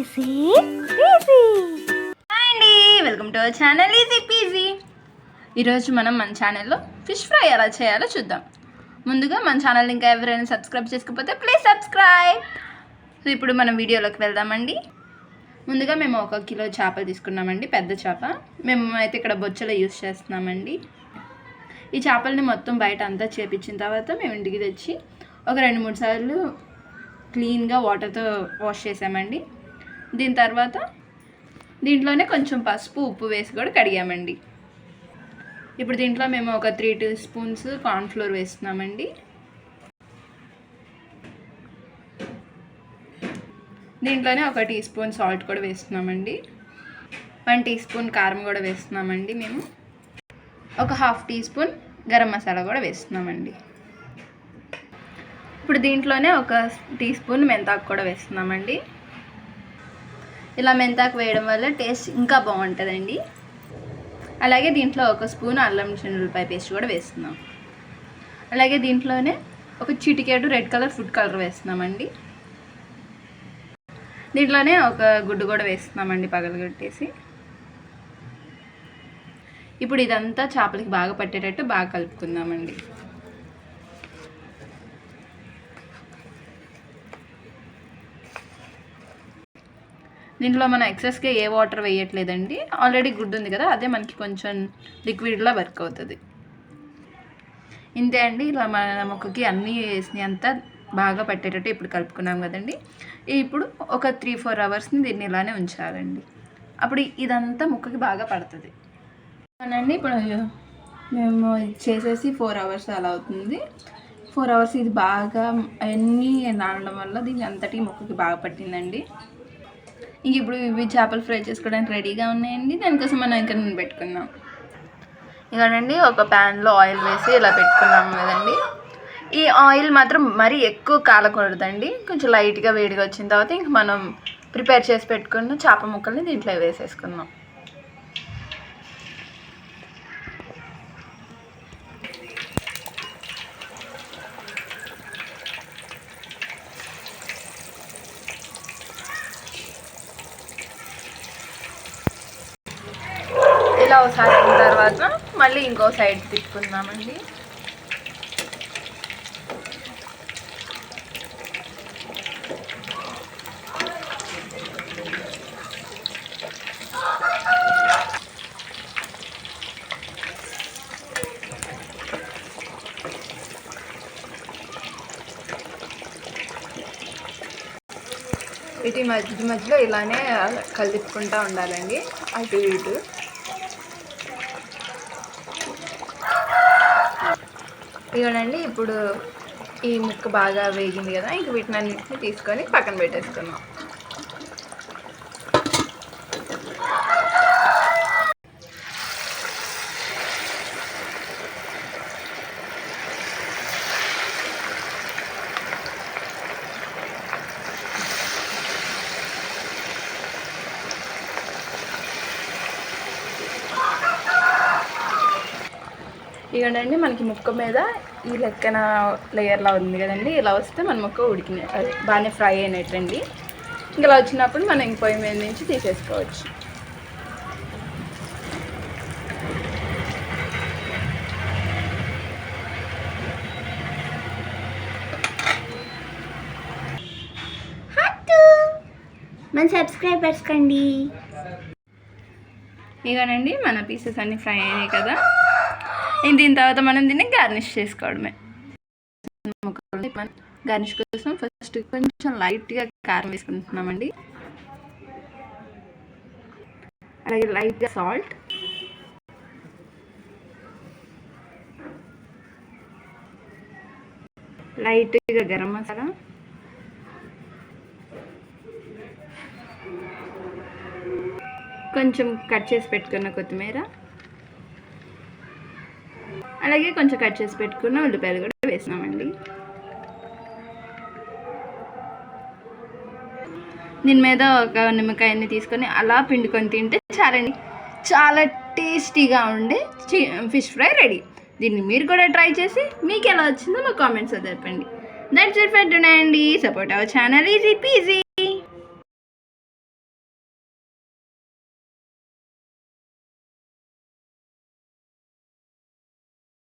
Easy PG. Hi అండి, welcome to our channel easy PG. ఈరోజు మనం మన ఛానల్లో ఫిష్ ఫ్రై ఎలా చేయాలో చూద్దాం. ముందుగా మన ఛానల్ ఇంకా ఎవరైనా సబ్స్క్రైబ్ చేసుకోకపోతే ప్లీజ్ సబ్స్క్రైబ్. సో ఇప్పుడు మనం వీడియోలోకి వెళ్దామండి. ముందుగా మేము 1 కిలో చేపలు తీసుకున్నామండి, పెద్ద చేప. మేము అయితే ఇక్కడ బొచ్చలో యూస్ చేస్తున్నామండి. ఈ చేపల్ని మొత్తం బయట అంతా చేపించిన తర్వాత మేము ఇంటికి తెచ్చి ఒక 2-3 సార్లు క్లీన్గా వాటర్తో వాష్ చేసామండి. దీని తర్వాత దీంట్లోనే కొంచెం పసుపు ఉప్పు వేసి కూడా కడిగామండి. ఇప్పుడు దీంట్లో మేము ఒక 3 teaspoons కార్న్ఫ్లోర్ వేస్తున్నామండి. దీంట్లోనే ఒక teaspoon సాల్ట్ కూడా వేస్తున్నామండి. 1 teaspoon కారం కూడా వేస్తున్నామండి. మేము ఒక 1/2 teaspoon గరం మసాలా కూడా వేస్తున్నామండి. ఇప్పుడు దీంట్లోనే ఒక teaspoon మెంతాకు కూడా వేస్తున్నామండి. ఇలా మెంతాకు వేయడం వల్ల టేస్ట్ ఇంకా బాగుంటుందండి. అలాగే దీంట్లో 1 స్పూన్ అల్లం వెల్లుల్లిపాయ పేస్ట్ కూడా వేస్తున్నాం. అలాగే దీంట్లోనే ఒక చిటికెడు రెడ్ కలర్ ఫుడ్ కలర్ వేస్తున్నామండి. దీంట్లోనే ఒక గుడ్డు కూడా వేస్తున్నామండి పగలగొట్టేసి. ఇప్పుడు ఇదంతా చేపలకి బాగా పట్టేటట్టు బాగా కలుపుకుందామండి. దీంట్లో మనం ఎక్సెస్గా ఏ వాటర్ వేయట్లేదండి. ఆల్రెడీ గుడ్డు ఉంది కదా, అదే మనకి కొంచెం లిక్విడ్లా వర్క్ అవుతుంది. ఇంతే అండి. ఇలా మన ముక్కకి అన్నీ వేసినాయి అంతా బాగా పట్టేటట్టు ఇప్పుడు కలుపుకున్నాం కదండి. ఇప్పుడు ఒక 3-4 అవర్స్ని దీన్ని ఇలానే ఉంచాలండి. అప్పుడు ఇదంతా ముక్కకి బాగా పడుతుంది అనండి. ఇప్పుడు మేము చేసేసి 4 అవర్స్ అలా అవుతుంది. 4 అవర్స్ ఇది బాగా అన్నీ నానడం వల్ల దీని అంతటి ముక్కకి బాగా పట్టిందండి. ఇంక ఇప్పుడు ఇవి చేపలు ఫ్రై చేసుకోవడానికి రెడీగా ఉన్నాయండి. దానికోసం మనం ఇంకా నూనె పెట్టుకుందాం. ఇలానండి ఒక ప్యాన్లో ఆయిల్ వేసి ఇలా పెట్టుకున్నాము కదండి. ఈ ఆయిల్ మాత్రం మరీ ఎక్కువ కాలకూడదండి. కొంచెం లైట్గా వేడిగా వచ్చిన తర్వాత ఇంక మనం ప్రిపేర్ చేసి పెట్టుకున్న చేప ముక్కల్ని దీంట్లో వేసేసుకుందాం. ఇలా ఒకసారి అయిన తర్వాత మళ్ళీ ఇంకో సైడ్ తిప్పుకుందామండి. వీటి మధ్యలో ఇలానే కలిపుకుంటూ ఉండాలండి, అటు ఇటు. ఇవ్వనండి. ఇప్పుడు ఈ ముక్క బాగా వేగింది కదా, ఇంక వీటిని అన్నింటినీ తీసుకొని పక్కన పెట్టేసుకున్నాం. ఇవ్వండి, మనకి ముక్క మీద ఈ లెక్కన లేయర్లా ఉంది కదండి. ఇలా వస్తే మన ముక్క ఉడికిన అది బాగానే ఫ్రై అయినట్టండి. ఇంకా ఇలా వచ్చినప్పుడు మనం ఇంక పొయ్యి మీద నుంచి తీసేసుకోవచ్చు. మన సబ్స్క్రైబర్స్ కండి. ఇవ్వనండి, మన పీసెస్ అన్నీ ఫ్రై అయినాయి కదా. దీని తర్వాత మనం దీన్ని గార్నిష్ చేసుకోవడమే. గార్నిష్ కోసం ఫస్ట్ కొంచెం లైట్గా కారం వేసుకుంటున్నామండి. అలాగే లైట్గా సాల్ట్, లైట్గా గరం మసాలా, కొంచెం కట్ చేసి పెట్టుకున్న కొత్తిమీర, అలాగే కొంచెం కట్ చేసి పెట్టుకున్న ఉల్లిపాయలు కూడా వేసినామండి. దీని మీద ఒక నిమ్మకాయని తీసుకొని అలా పిండుకొని తింటే చాలండి, చాలా టేస్టీగా ఉండే ఫిష్ ఫ్రై రెడీ. దీన్ని మీరు కూడా ట్రై చేసి మీకు ఎలా వచ్చిందో మా కామెంట్స్లో చెప్పండి. దట్స్ ఇట్ ఫర్ టుడే అండి. Support our channel easy PG.